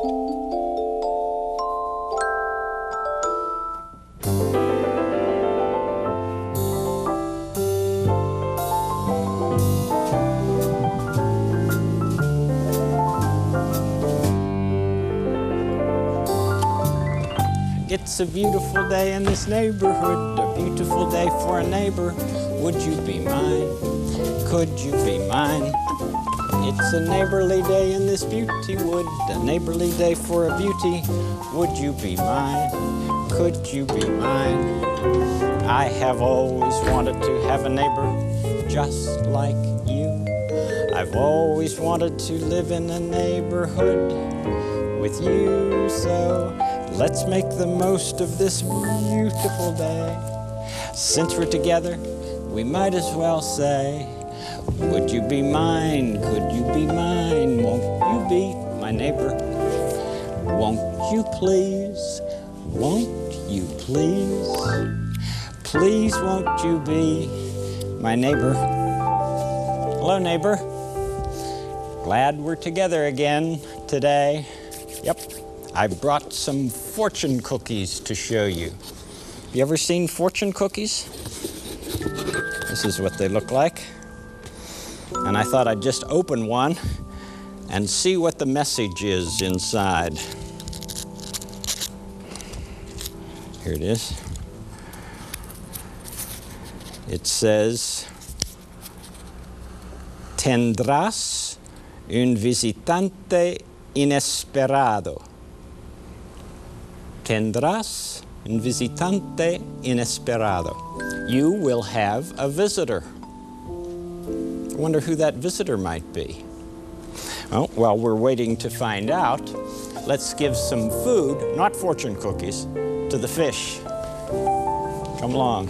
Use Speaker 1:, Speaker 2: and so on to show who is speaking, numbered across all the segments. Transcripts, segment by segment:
Speaker 1: It's a beautiful day in this neighborhood, a beautiful day for a neighbor. Would you be mine? Could you be mine? It's a neighborly day in this beauty wood, a neighborly day for a beauty. Would you be mine? Could you be mine? I have always wanted to have a neighbor just like you. I've always wanted to live in a neighborhood with you, so let's make the most of this beautiful day. Since we're together, we might as well say, would you be mine? Could you be mine? Won't you be my neighbor? Won't you please? Won't you please? Please won't you be my neighbor? Hello, neighbor. Glad we're together again today. Yep. I brought some fortune cookies to show you. You ever seen fortune cookies? This is what they look like. And I thought I'd just open one and see what the message is inside. Here it is. It says, "Tendrás un visitante inesperado." Tendrás un visitante inesperado. You will have a visitor. I wonder who that visitor might be. Well, while we're waiting to find out, let's give some food, not fortune cookies, to the fish. Come along.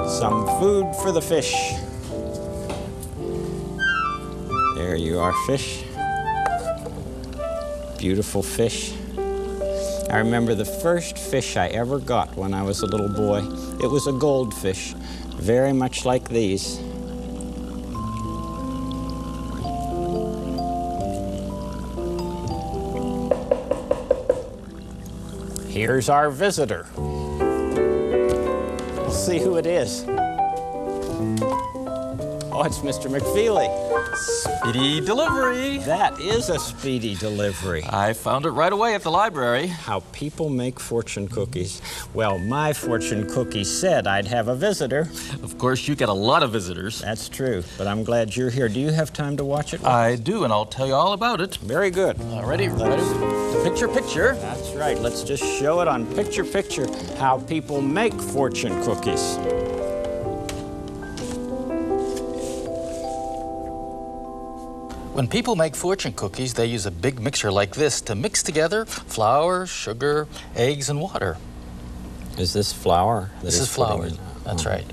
Speaker 1: Some food for the fish. There you are, fish. Beautiful fish. I remember the first fish I ever got when I was a little boy. It was a goldfish, very much like these. Here's our visitor. Let's see who it is. Oh, it's Mr. McFeely.
Speaker 2: Speedy delivery.
Speaker 1: That is a speedy delivery.
Speaker 2: I found it right away at the library.
Speaker 1: How people make fortune cookies. Well, my fortune cookie said I'd have a visitor.
Speaker 2: Of course, you get a lot of visitors.
Speaker 1: That's true, but I'm glad you're here. Do you have time to watch it?
Speaker 2: I do, and I'll tell you all about it.
Speaker 1: Very good.
Speaker 2: Ready? Picture, picture.
Speaker 1: That's right. Let's just show it on picture, picture, how people make fortune cookies.
Speaker 2: When people make fortune cookies, they use a big mixer like this to mix together flour, sugar, eggs, and water.
Speaker 1: Is this flour?
Speaker 2: This is flour. That's right.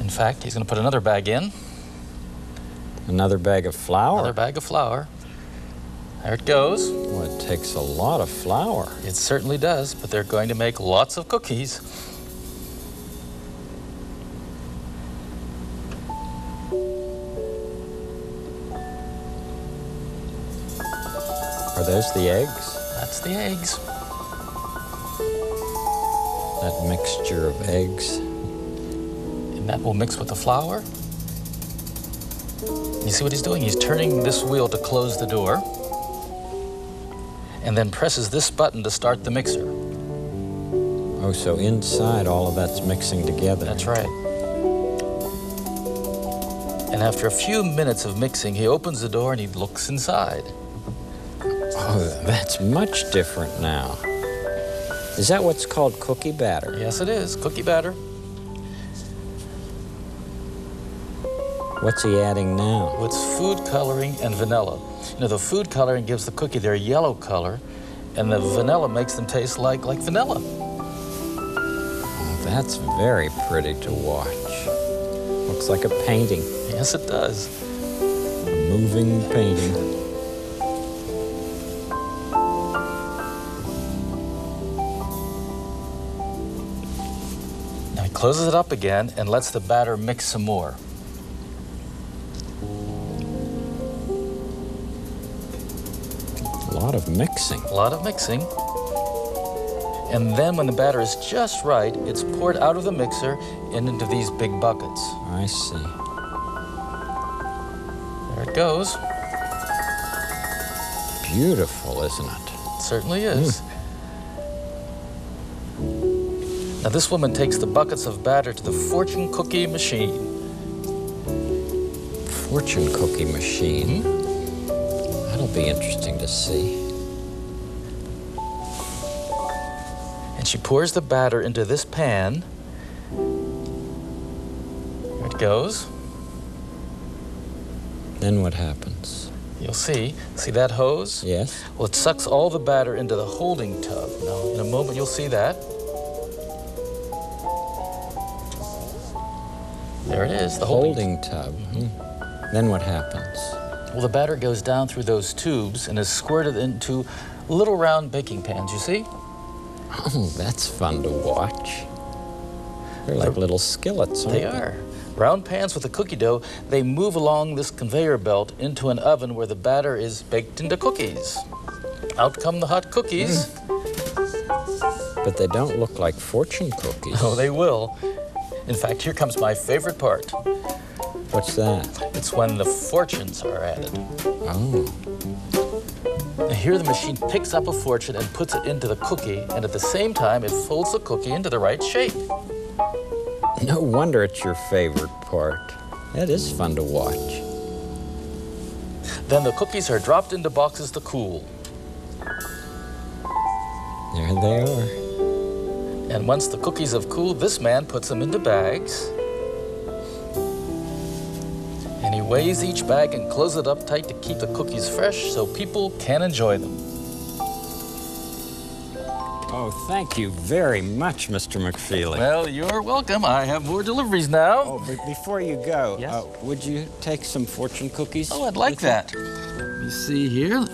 Speaker 2: In fact, he's going to put another bag in.
Speaker 1: Another bag of flour?
Speaker 2: Another bag of flour. There it goes.
Speaker 1: Well, it takes a lot of flour.
Speaker 2: It certainly does, but they're going to make lots of cookies.
Speaker 1: Are those the eggs?
Speaker 2: That's the eggs.
Speaker 1: That mixture of eggs.
Speaker 2: And that will mix with the flour. You see what he's doing? He's turning this wheel to close the door and then presses this button to start the mixer.
Speaker 1: Oh, so inside all of that's mixing together.
Speaker 2: That's right. And after a few minutes of mixing, he opens the door and he looks inside.
Speaker 1: Oh, that's much different now. Is that what's called cookie batter?
Speaker 2: Yes, it is. Cookie batter.
Speaker 1: What's he adding now?
Speaker 2: It's food coloring and vanilla. You know, the food coloring gives the cookie their yellow color, and the vanilla makes them taste like vanilla.
Speaker 1: Oh, that's very pretty to watch. Looks like a painting.
Speaker 2: Yes, it does.
Speaker 1: A moving painting.
Speaker 2: Now he closes it up again and lets the batter mix some more.
Speaker 1: lot of mixing.
Speaker 2: A lot of mixing. And then when the batter is just right, it's poured out of the mixer and into these big buckets.
Speaker 1: I see.
Speaker 2: There it goes.
Speaker 1: Beautiful, isn't it?
Speaker 2: It certainly is. Now this woman takes the buckets of batter to the fortune cookie machine.
Speaker 1: Fortune cookie machine. That'll be interesting to see.
Speaker 2: And she pours the batter into this pan. There it goes.
Speaker 1: Then what happens?
Speaker 2: You'll see. See that hose?
Speaker 1: Yes.
Speaker 2: Well, it sucks all the batter into the holding tub. Now, in a moment, you'll see that. There it is, the holding
Speaker 1: tub. Then what happens?
Speaker 2: Well, the batter goes down through those tubes and is squirted into little round baking pans, you see?
Speaker 1: Oh, that's fun to watch. They're like little skillets, aren't they?
Speaker 2: They are. Round pans with the cookie dough, they move along this conveyor belt into an oven where the batter is baked into cookies. Out come the hot cookies.
Speaker 1: But they don't look like fortune cookies.
Speaker 2: Oh, they will. In fact, here comes my favorite part.
Speaker 1: What's that?
Speaker 2: It's when the fortunes are added.
Speaker 1: Oh.
Speaker 2: Now here the machine picks up a fortune and puts it into the cookie, and at the same time, it folds the cookie into the right shape.
Speaker 1: No wonder it's your favorite part. That is fun to watch.
Speaker 2: Then the cookies are dropped into boxes to cool.
Speaker 1: There they are.
Speaker 2: And once the cookies have cooled, this man puts them into bags. And he weighs each bag and closes it up tight to keep the cookies fresh so people can enjoy them.
Speaker 1: Oh, thank you very much, Mr. McFeely.
Speaker 2: Well, you're welcome. I have more deliveries now.
Speaker 1: Oh, but before you go,
Speaker 2: Yes?
Speaker 1: would you take some fortune cookies?
Speaker 2: Oh, I'd like that. Let me see here.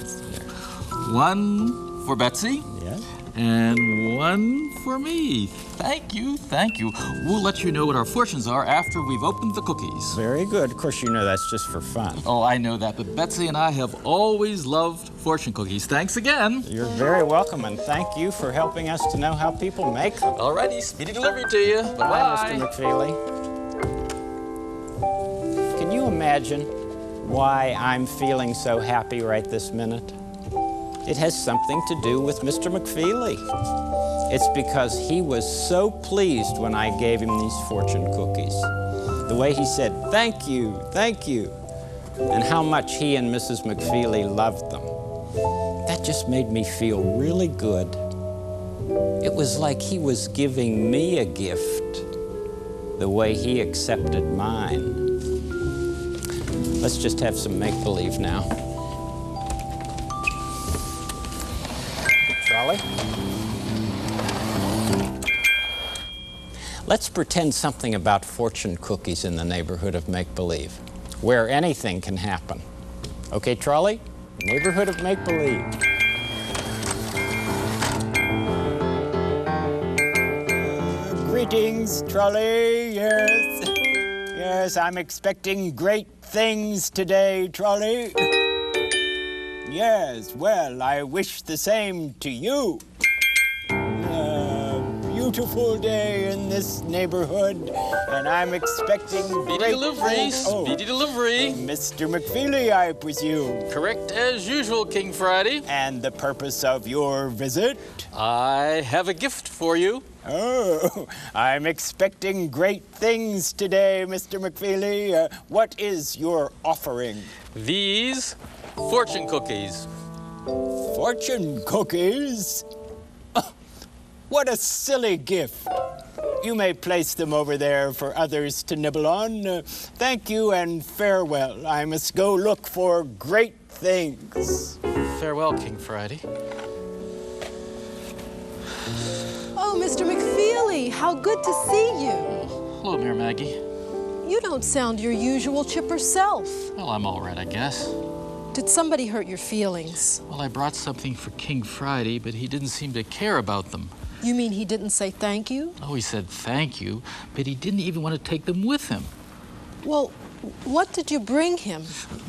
Speaker 2: One for Betsy.
Speaker 1: Yes.
Speaker 2: And one for me. Thank you, thank you. We'll let you know what our fortunes are after we've opened the cookies.
Speaker 1: Very good. Of course, you know that's just for fun.
Speaker 2: Oh, I know that, but Betsy and I have always loved fortune cookies. Thanks again.
Speaker 1: You're very welcome, and thank you for helping us to know how people make them.
Speaker 2: All righty, speedy delivery to you.
Speaker 1: Bye,
Speaker 2: Bye-bye.
Speaker 1: Mr. McFeely. Can you imagine why I'm feeling so happy right this minute? It has something to do with Mr. McFeely. It's because he was so pleased when I gave him these fortune cookies. The way he said, thank you, and how much he and Mrs. McFeely loved them. That just made me feel really good. It was like he was giving me a gift, the way he accepted mine. Let's just have some make-believe now. Charlie? Let's pretend something about fortune cookies in the neighborhood of make-believe, where anything can happen. Okay, Charlie? Neighborhood of make-believe. Greetings, Charlie. Yes. Yes, I'm expecting great things today, Charlie. Yes, well, I wish the same to you. Beautiful day in this neighborhood, and I'm expecting
Speaker 2: Speedy
Speaker 1: great
Speaker 2: delivery,
Speaker 1: things. Oh,
Speaker 2: speedy delivery.
Speaker 1: Mr. McFeely, I presume.
Speaker 2: Correct as usual, King Friday.
Speaker 1: And the purpose of your visit?
Speaker 2: I have a gift for you.
Speaker 1: Oh, I'm expecting great things today, Mr. McFeely. What is your offering?
Speaker 2: These fortune cookies.
Speaker 1: Fortune cookies? What a silly gift. You may place them over there for others to nibble on. Thank you and farewell. I must go look for great things.
Speaker 2: Farewell, King Friday.
Speaker 3: Oh, Mr. McFeely, how good to see you.
Speaker 2: Hello, Mayor Maggie.
Speaker 3: You don't sound your usual chipper self.
Speaker 2: Well, I'm all right, I guess.
Speaker 3: Did somebody hurt your feelings?
Speaker 2: Well, I brought something for King Friday, but he didn't seem to care about them.
Speaker 3: You mean he didn't say thank you?
Speaker 2: Oh, he said thank you, but he didn't even want to take them with him.
Speaker 3: Well, What did you bring him?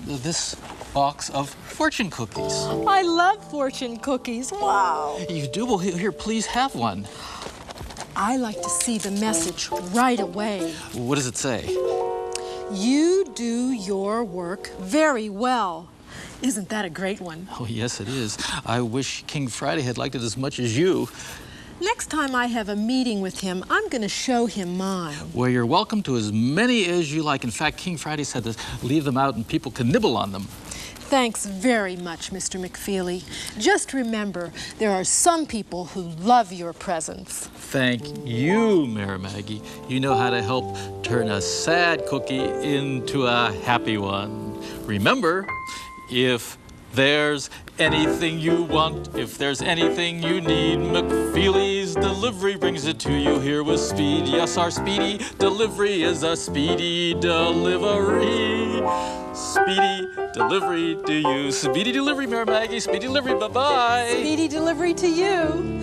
Speaker 2: This box of fortune cookies.
Speaker 3: I love fortune cookies. Wow.
Speaker 2: You do? Well, here, please have one.
Speaker 3: I like to see the message right away.
Speaker 2: What does it say?
Speaker 3: You do your work very well. Isn't that a great one?
Speaker 2: Oh, yes, it is. I wish King Friday had liked it as much as you.
Speaker 3: Next time I have a meeting with him, I'm going to show him mine.
Speaker 2: Well, you're welcome to as many as you like. In fact, King Friday said to leave them out and people can nibble on them.
Speaker 3: Thanks very much, Mr. McFeely. Just remember, there are some people who love your presents.
Speaker 2: Thank you, Mary Maggie. You know how to help turn a sad cookie into a happy one. Remember, if there's anything you want, if there's anything you need, McFeely's Delivery brings it to you here with speed. Yes, our speedy delivery is a speedy delivery. Speedy delivery to you. Speedy delivery, Mary Maggie. Speedy delivery, bye-bye.
Speaker 3: Speedy delivery to you.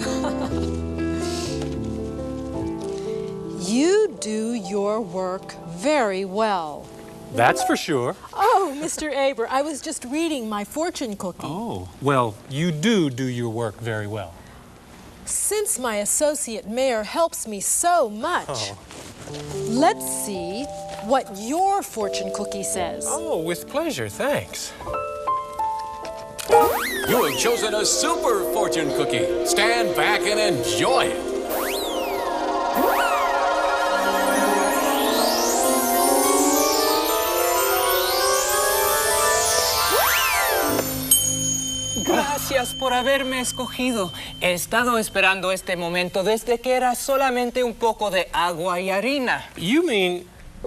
Speaker 3: You do your work very well.
Speaker 4: That's for sure.
Speaker 3: Oh, Mr. Aber, I was just reading my fortune cookie.
Speaker 4: Oh, well, you do your work very well.
Speaker 3: Since my associate mayor helps me so much, let's see what your fortune cookie says.
Speaker 4: Oh, with pleasure, thanks.
Speaker 5: You have chosen a super fortune cookie. Stand back and enjoy it.
Speaker 6: Gracias por haberme escogido. He estado esperando este momento desde que era solamente un poco de agua y harina.
Speaker 4: You mean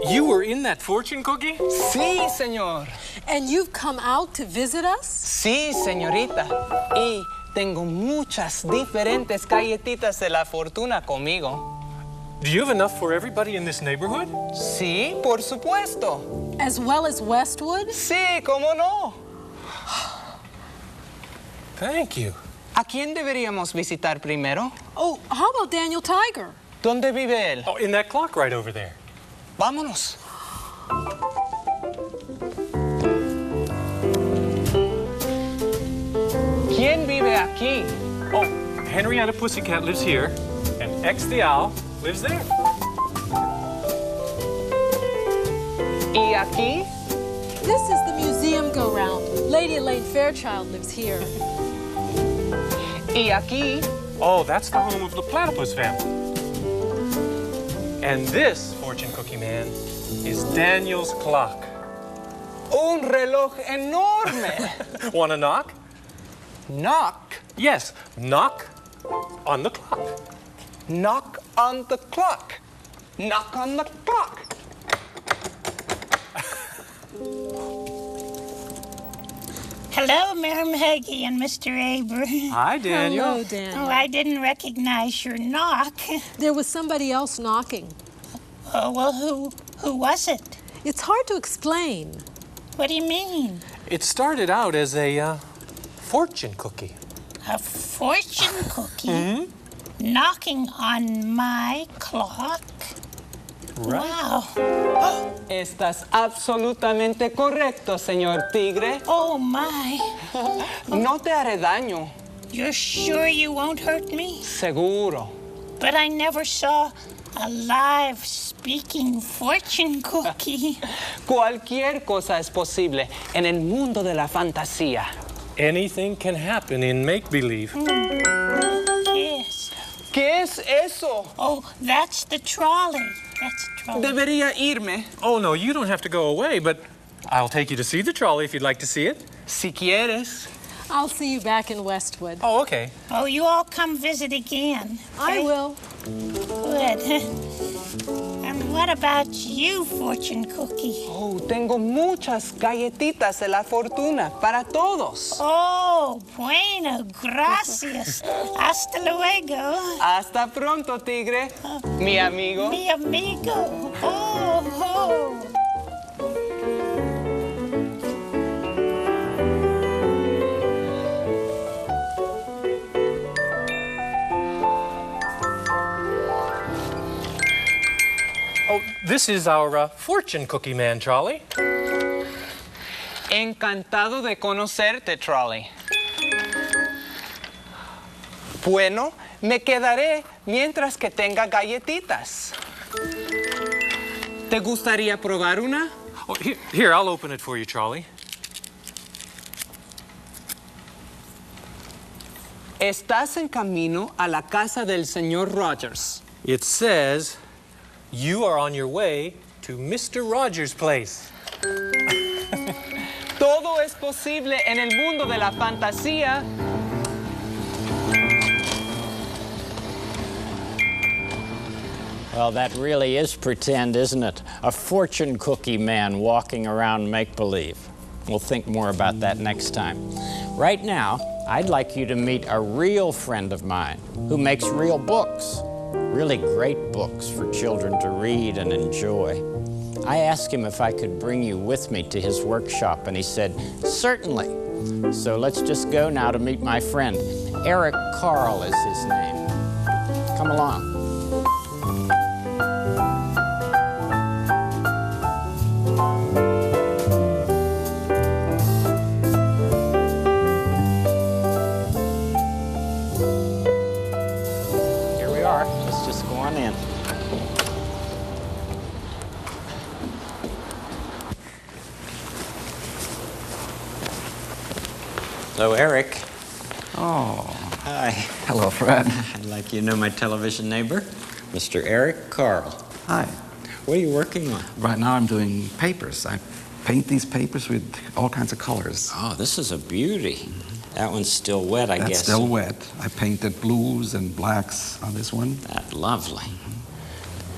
Speaker 4: you were in that fortune cookie?
Speaker 6: Sí, señor.
Speaker 3: And you've come out to visit us?
Speaker 6: Sí, señorita. Y tengo muchas diferentes galletitas de la fortuna conmigo.
Speaker 4: Do you have enough for everybody in this neighborhood?
Speaker 6: Sí, por supuesto.
Speaker 3: As well as Westwood?
Speaker 6: Sí, cómo no.
Speaker 4: Thank you.
Speaker 6: ¿A quién deberíamos visitar primero?
Speaker 3: Oh, how about Daniel Tiger?
Speaker 6: ¿Dónde vive él?
Speaker 4: Oh, in that clock right over there.
Speaker 6: Vámonos. ¿Quién vive aquí?
Speaker 4: Oh, Henrietta Pussycat lives here, and X the Owl lives there.
Speaker 6: ¿Y aquí?
Speaker 3: This is the museum go-round. Lady Elaine Fairchild lives here.
Speaker 6: ¿Y aquí?
Speaker 4: Oh, that's the home of the platypus family. And this fortune cookie man is Daniel's clock.
Speaker 6: Un reloj enorme.
Speaker 4: Want to knock?
Speaker 6: Knock.
Speaker 4: Yes, knock on the clock.
Speaker 6: Knock on the clock. Knock on the clock.
Speaker 7: Hello, Mayor Maggie and Mr. Aber.
Speaker 4: Hi, Daniel.
Speaker 3: Hello, Daniel.
Speaker 7: Oh, I didn't recognize your knock.
Speaker 3: There was somebody else knocking.
Speaker 7: Oh, well, who was it?
Speaker 3: It's hard to explain.
Speaker 7: What do you mean?
Speaker 4: It started out as a fortune cookie.
Speaker 7: A fortune cookie? Knocking on my clock? Wow.
Speaker 6: Estás absolutamente correcto, señor Tigre.
Speaker 7: Oh, my.
Speaker 6: No te haré daño.
Speaker 7: You're sure you won't hurt me?
Speaker 6: Seguro.
Speaker 7: But I never saw a live speaking fortune cookie.
Speaker 6: Cualquier cosa es posible en el mundo de la fantasía.
Speaker 4: Anything can happen in make-believe.
Speaker 7: Yes.
Speaker 6: ¿Qué es eso?
Speaker 7: Oh, that's the trolley. That's a trolley.
Speaker 6: Debería irme.
Speaker 4: Oh, no, you don't have to go away, but I'll take you to see the trolley if you'd like to see it.
Speaker 6: Si quieres.
Speaker 3: I'll see you back in Westwood.
Speaker 4: Oh, okay.
Speaker 7: Oh, you all come visit again.
Speaker 3: I will.
Speaker 7: Good. And what about you, fortune cookie?
Speaker 6: Oh, tengo muchas galletitas de la fortuna para todos.
Speaker 7: Oh, bueno, gracias. Hasta luego.
Speaker 6: Hasta pronto, Tigre. Mi amigo.
Speaker 7: Mi amigo. Oh, oh.
Speaker 4: Oh, this This is our fortune cookie man, Charlie.
Speaker 6: Encantado de conocerte, Trolley. Bueno, me quedaré mientras que tenga galletitas. ¿Te gustaría probar una?
Speaker 4: Oh, here, I'll open it for you, Charlie.
Speaker 6: Estás en camino a la casa del señor Rogers.
Speaker 4: It says you are on your way to Mr. Rogers' place.
Speaker 6: Todo es posible en el mundo de la fantasía.
Speaker 1: Well, that really is pretend, isn't it? A fortune cookie man walking around make-believe. We'll think more about that next time. Right now, I'd like you to meet a real friend of mine who makes real books, really great books for children to read and enjoy. I asked him if I could bring you with me to his workshop, and he said, certainly. So let's just go now to meet my friend. Eric Carl is his name. Come along. Here we are. Let's just go on in. So, Eric.
Speaker 8: Oh,
Speaker 1: Hi.
Speaker 8: hello, Fred.
Speaker 1: I'd like you to know my television neighbor, Mr. Eric Carl.
Speaker 8: Hi.
Speaker 1: What are you working on?
Speaker 8: Right now I'm doing papers. I paint these papers with all kinds of colors.
Speaker 1: Oh, this is a beauty. That one's still wet, I
Speaker 8: That's
Speaker 1: guess.
Speaker 8: still wet. I painted blues and blacks on this one.
Speaker 1: That's lovely.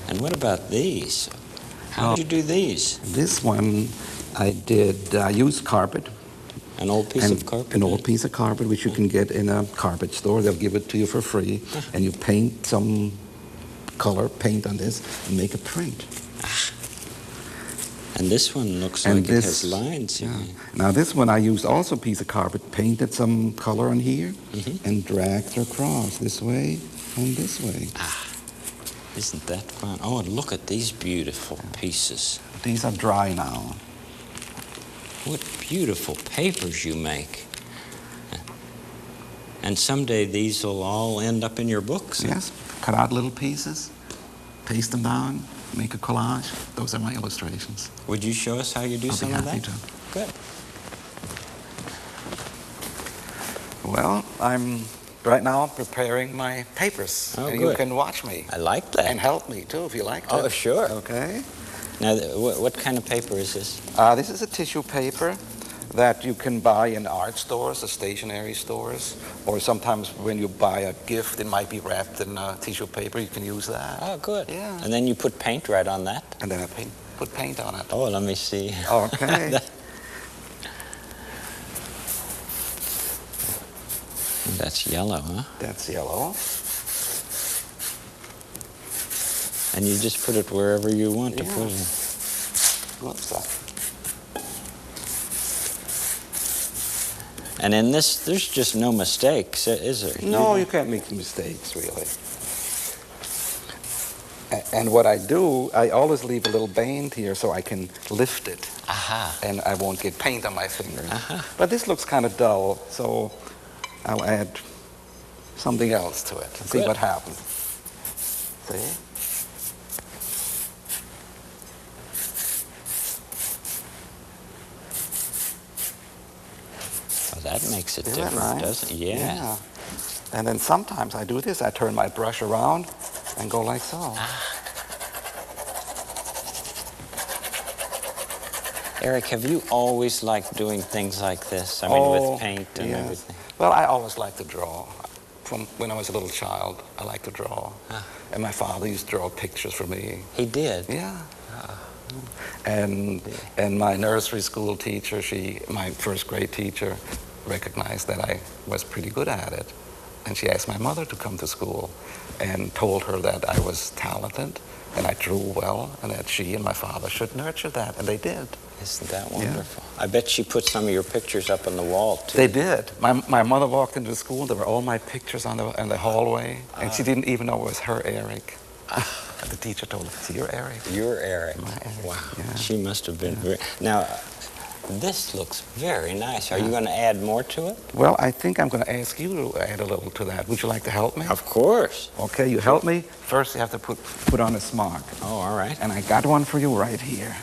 Speaker 1: And what about these? How did you do these?
Speaker 8: This one I did used carpet.
Speaker 1: An old piece of carpet?
Speaker 8: An old piece of carpet, which you can get in a carpet store. They'll give it to you for free. And you paint some color paint on this and make a print.
Speaker 1: And this one looks
Speaker 8: And
Speaker 1: like it has lines.
Speaker 8: Yeah. Now this one I used also a piece of carpet, painted some color on here, and dragged across this way and this way.
Speaker 1: Isn't that fun? Oh, and look at these beautiful pieces.
Speaker 8: These are dry now.
Speaker 1: What beautiful papers you make. And someday these will all end up in your books.
Speaker 8: Yes, cut out little pieces, paste them down, make a collage. Those are my illustrations.
Speaker 1: Would you show us how you do
Speaker 8: I'll
Speaker 1: some
Speaker 8: be
Speaker 1: of
Speaker 8: happy
Speaker 1: that?
Speaker 8: to.
Speaker 1: Good.
Speaker 8: Well, I'm right now preparing my papers.
Speaker 1: Oh,
Speaker 8: and
Speaker 1: good.
Speaker 8: you can watch me.
Speaker 1: I like that.
Speaker 8: And help me too if you like to.
Speaker 1: Oh, sure.
Speaker 8: Okay.
Speaker 1: Now, what kind of paper is this?
Speaker 8: This is a tissue paper that you can buy in art stores, or stationery stores, or sometimes when you buy a gift, it might be wrapped in tissue paper. You can use that.
Speaker 1: Oh, good.
Speaker 8: Yeah.
Speaker 1: And then you put paint right on that?
Speaker 8: And then I put paint on it.
Speaker 1: Oh, let me see.
Speaker 8: Okay.
Speaker 1: That's yellow, huh?
Speaker 8: That's yellow.
Speaker 1: And you just put it wherever you want to
Speaker 8: Yeah.
Speaker 1: put it.
Speaker 8: Whoops.
Speaker 1: And in this, there's just no mistakes, is there?
Speaker 8: No, you can't make mistakes, really. And what I do, I always leave a little band here so I can lift it.
Speaker 1: Aha.
Speaker 8: And I won't get paint on my fingers. But this looks kind of dull, so I'll add something else to it and see
Speaker 1: Good.
Speaker 8: what happens. See?
Speaker 1: Oh, that makes it
Speaker 8: Isn't that
Speaker 1: different,
Speaker 8: nice?
Speaker 1: doesn't it? Yeah.
Speaker 8: And then sometimes I do this. I turn my brush around and go like so.
Speaker 1: Eric, have you always liked doing things like this? I mean, with paint and
Speaker 8: yes.
Speaker 1: everything.
Speaker 8: Well, I always liked to draw. From when I was a little child, I liked to draw. And my father used to draw pictures for me.
Speaker 1: He did?
Speaker 8: Yeah. And my nursery school teacher, my first grade teacher, recognized that I was pretty good at it. And she asked my mother to come to school and told her that I was talented and I drew well and that she and my father should nurture that, and they did.
Speaker 1: Isn't that wonderful? I bet she put some of your pictures up on the wall, too.
Speaker 8: They did. My mother walked into school, there were all my pictures in the hallway, and she didn't even know it was her Eric. The teacher told her, see, you're Eric.
Speaker 1: You're Eric.
Speaker 8: My Eric,
Speaker 1: Wow.
Speaker 8: yeah.
Speaker 1: She must have been very... Now, this looks very nice. Are you going to add more to it?
Speaker 8: Well, I think I'm going to ask you to add a little to that. Would you like to help me?
Speaker 1: Of course.
Speaker 8: Okay, you help me. First, you have to put on a smock.
Speaker 1: Oh, all right.
Speaker 8: And I got one for you right here.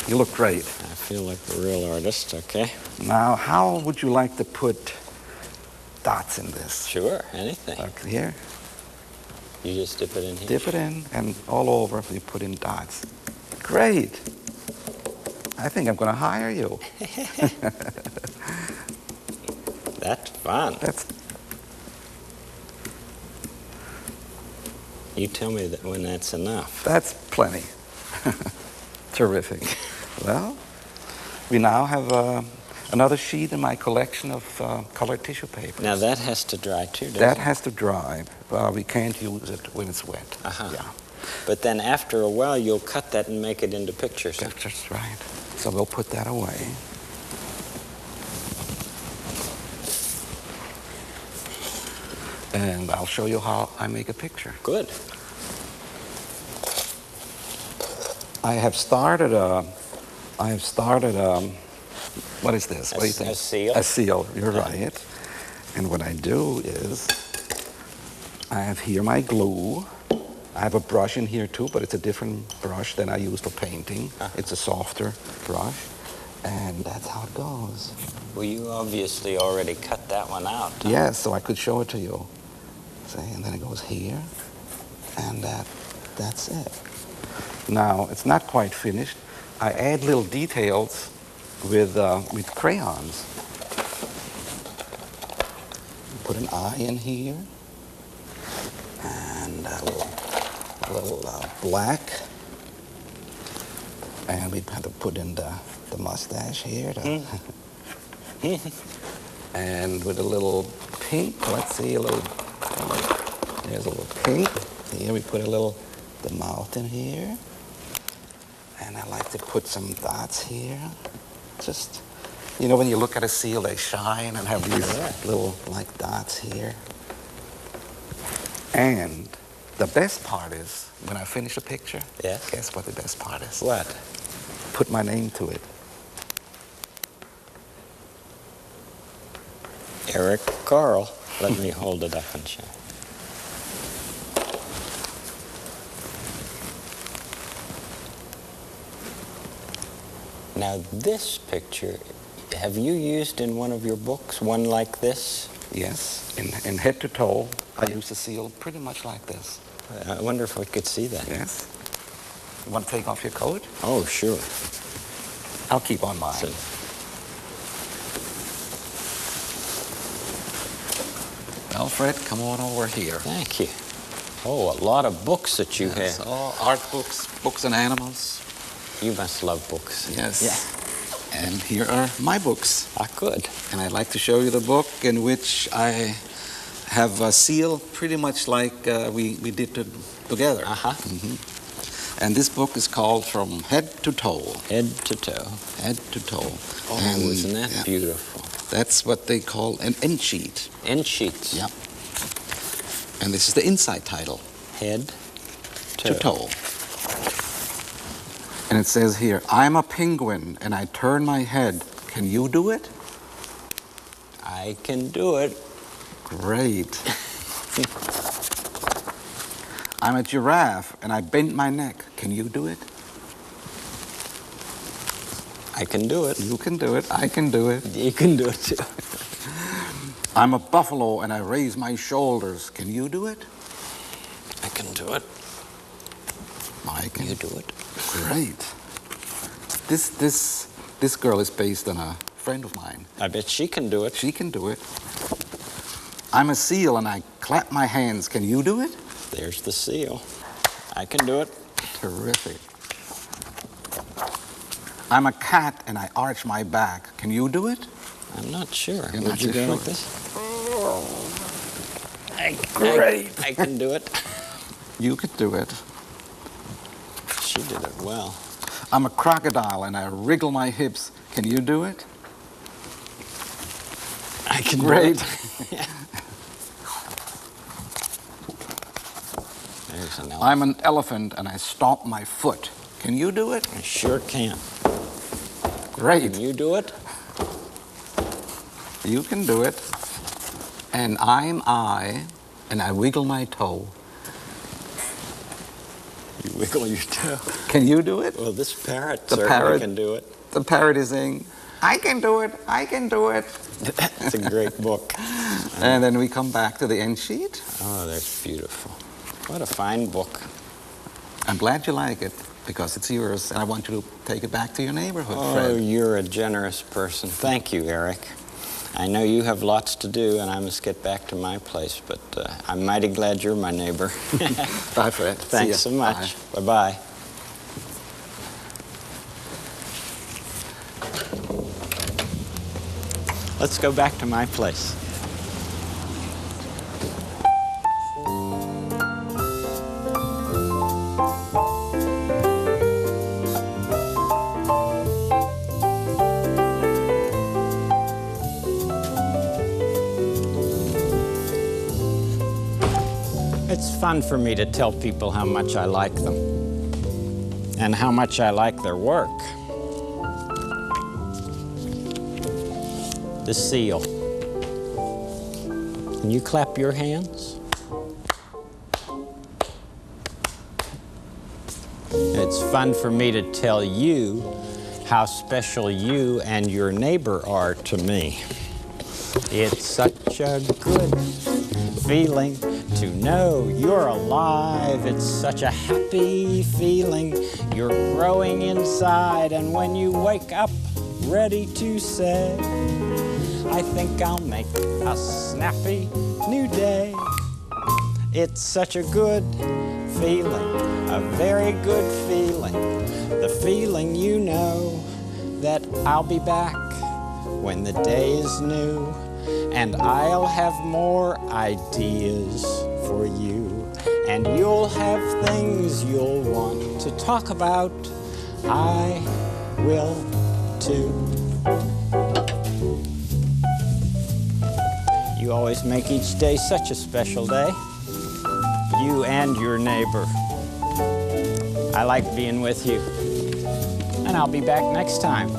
Speaker 8: You look great.
Speaker 1: I feel like a real artist, okay?
Speaker 8: Now, how would you like to put dots in this?
Speaker 1: Sure, anything.
Speaker 8: Look here.
Speaker 1: You just dip it in here?
Speaker 8: Dip it in, and all over you put in dots. Great. I think I'm going to hire you.
Speaker 1: That's fun. You tell me that when that's enough.
Speaker 8: That's plenty. Terrific. Well, we now have another sheet in my collection of colored tissue paper.
Speaker 1: Now that has to dry too, doesn't
Speaker 8: That
Speaker 1: it?
Speaker 8: has to dry. We can't use it when it's wet.
Speaker 1: Uh-huh.
Speaker 8: Yeah.
Speaker 1: But then after a while, you'll cut that and make it into pictures.
Speaker 8: That's right. So we'll put that away. And I'll show you how I make a picture.
Speaker 1: Good.
Speaker 8: I have started what is this? What do you think?
Speaker 1: A seal.
Speaker 8: A seal, you're right. And what I do is, I have here my glue. I have a brush in here too, but it's a different brush than I use for painting. It's a softer brush. And that's how it goes.
Speaker 1: Well, you obviously already cut that one out. Huh?
Speaker 8: Yes, so I could show it to you. See, and then it goes here, and that's it. Now, it's not quite finished. I add little details with crayons. Put an eye in here, and a little black. And we had to put in the mustache here. And with a little pink, let's see, there's a little pink. Here we put the mouth in here. And I like to put some dots here. Just, you know, when you look at a seal, they shine and have these little, like, dots here. And the best part is, when I finish a picture,
Speaker 1: Yes?
Speaker 8: guess what the best part is?
Speaker 1: What?
Speaker 8: Put my name to it.
Speaker 1: Eric Carl. Let me hold it up and show. Now this picture, have you used in one of your books, one like this?
Speaker 8: Yes, in head to toe, I use the seal pretty much like this.
Speaker 1: I wonder if I could see that.
Speaker 8: Yes. You want to take off your coat?
Speaker 1: Oh, sure.
Speaker 8: I'll keep on mine.
Speaker 1: So-
Speaker 8: Alfred, come on over here.
Speaker 1: Thank you. Oh, a lot of books that you
Speaker 8: Yes,
Speaker 1: have.
Speaker 8: all art books, books and animals.
Speaker 1: You must love books.
Speaker 8: Yes.
Speaker 1: Yeah.
Speaker 8: And here are my books.
Speaker 1: I could.
Speaker 8: And I'd like to show you the book in which I have a seal pretty much like we did together.
Speaker 1: Uh-huh.
Speaker 8: And this book is called From Head to Toe.
Speaker 1: Head to toe.
Speaker 8: Head to toe.
Speaker 1: Oh,
Speaker 8: And,
Speaker 1: isn't that
Speaker 8: yeah,
Speaker 1: beautiful?
Speaker 8: That's what they call an end sheet.
Speaker 1: End sheets.
Speaker 8: Yeah. And this is the inside title.
Speaker 1: Head
Speaker 8: To toe. And it says here, I'm a penguin and I turn my head. Can you do it?
Speaker 1: I can do it.
Speaker 8: Great. I'm a giraffe and I bend my neck. Can you do it?
Speaker 1: I can do it.
Speaker 8: You can do it. I can do it.
Speaker 1: You can do it too.
Speaker 8: I'm a buffalo and I raise my shoulders. Can you do it?
Speaker 1: I can do it.
Speaker 8: I can.
Speaker 1: You do it.
Speaker 8: Great. This girl is based on a friend of mine.
Speaker 1: I bet she can do it.
Speaker 8: She can do it. I'm a seal and I clap my hands. Can you do it?
Speaker 1: There's the seal. I can do it.
Speaker 8: Terrific. I'm a cat and I arch my back. Can you do it?
Speaker 1: I'm not sure.
Speaker 8: You're
Speaker 1: Would
Speaker 8: not
Speaker 1: you
Speaker 8: so
Speaker 1: go
Speaker 8: sure.
Speaker 1: like this?
Speaker 8: Great.
Speaker 1: I can do it.
Speaker 8: You could do it.
Speaker 1: She did it well.
Speaker 8: I'm a crocodile and I wriggle my hips. Can you do it?
Speaker 1: I I can
Speaker 8: Great.
Speaker 1: do it. There's an elephant.
Speaker 8: I'm an elephant and I stomp my foot. Can you do it?
Speaker 1: I sure can.
Speaker 8: Great.
Speaker 1: Can you do it?
Speaker 8: You can do it. And I'm I, and I wiggle my toe.
Speaker 1: You wiggle your toe.
Speaker 8: Can you do it?
Speaker 1: Well, this parrot
Speaker 8: The
Speaker 1: certainly
Speaker 8: parrot.
Speaker 1: can do it.
Speaker 8: The parrot is saying, I can do it, I can do it.
Speaker 1: It's a great book.
Speaker 8: And then we come back to the end sheet.
Speaker 1: Oh, that's beautiful. What a fine book.
Speaker 8: I'm glad you like it because it's yours and I want you to take it back to your neighborhood,
Speaker 1: Oh,
Speaker 8: Fred.
Speaker 1: you're a generous person. Thank you, Eric. I know you have lots to do and I must get back to my place, but I'm mighty glad you're my neighbor.
Speaker 8: Bye, Fred. See
Speaker 1: Thanks
Speaker 8: ya.
Speaker 1: so much. Bye-bye. Let's go back to my place. It's fun for me to tell people how much I like them and how much I like their work. The seal. Can you clap your hands? It's fun for me to tell you how special you and your neighbor are to me. It's such a good feeling to know you're alive. It's such a happy feeling. You're growing inside, and when you wake up ready to say, I think I'll make a snappy new day. It's such a good feeling, a very good feeling. The feeling you know that I'll be back when the day is new, and I'll have more ideas for you, and you'll have things you'll want to talk about. I will too. You always make each day such a special day. You and your neighbor. I like being with you. And I'll be back next time.